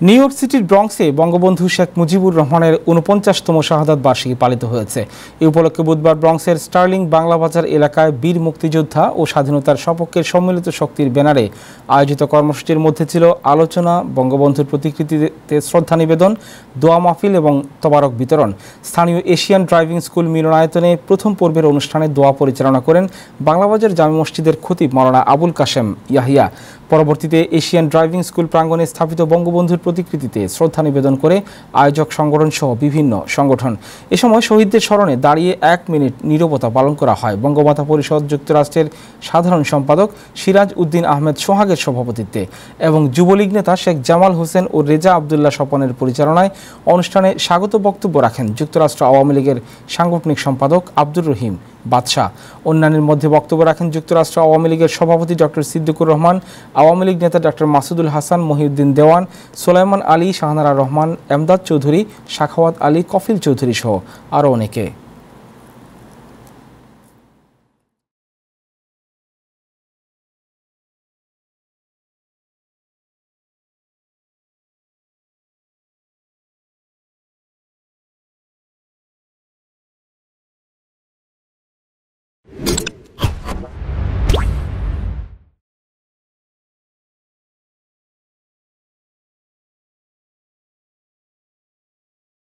New York সিটির ব্রঙ্কসে বঙ্গবন্ধু শেখ মুজিবুর রহমানের ৪৯তম শাহাদাত বার্ষিকী পালিত হয়েছে। এই উপলক্ষে বুধবার ব্রঙ্কসের স্টার্লিং বাংলা বাজার এলাকায় বীর মুক্তিযোদ্ধা ও স্বাধীনতার সপক্ষের সম্মিলিত শক্তির ব্যানারে আয়োজিত কর্মসূচির মধ্যে ছিল আলোচনা, বঙ্গবন্ধুর প্রতিকৃতিতে শ্রদ্ধা নিবেদন, দোয়া মাহফিল এবং তবারক বিতরণ। স্থানীয় এশিয়ান ড্রাইভিং স্কুল মিলনায়তনে প্রথম পর্বের অনুষ্ঠানে দোয়া পরিচালনা করেন বাংলাবাজার জামে মসজিদের খতিব মাওলানা আবুল কাশেম ইয়াহিয়া। পরবর্তীতে এশিয়ান ড্রাইভিং স্কুল প্রাঙ্গণে স্থাপিত বঙ্গবন্ধুর প্রতিকৃতিতে শ্রদ্ধা নিবেদন করে আয়োজক সংগঠন সহ বিভিন্ন সংগঠন। এ সময় শহীদদের স্মরণে দাঁড়িয়ে 1 মিনিট নীরবতা পালন করা হয়। বঙ্গমাতা পরিষদ যুক্তরাষ্ট্রের সাধারণ সম্পাদক সিরাজ উদ্দিন আহমেদ সোহাগের সভাপতিত্বে এবং যুবলীগ নেতা শেখ জামাল হোসেন ও রেজা আবদুল্লাহ স্বপনের পরিচালনায় অনুষ্ঠানে স্বাগত বক্তব্য রাখেন যুক্তরাষ্ট্র আওয়ামী লীগের সাংগঠনিক সম্পাদক আব্দুর রহিম বাদশাহ। অন্যান্যের মধ্যে বক্তব্য রাখেন যুক্তরাষ্ট্র আওয়ামী লীগের সভাপতি ডক্টর সিদ্দিকুর রহমান, আওয়ামী লীগ নেতা ডক্টর মাসুদুল হাসান, মহিউদ্দিন দেওয়ান, সোলাইমান আলী, শাহনারা রহমান, এমদাদ চৌধুরী, সাখাওয়াত আলী, কফিল চৌধুরী সহ আরও অনেকে।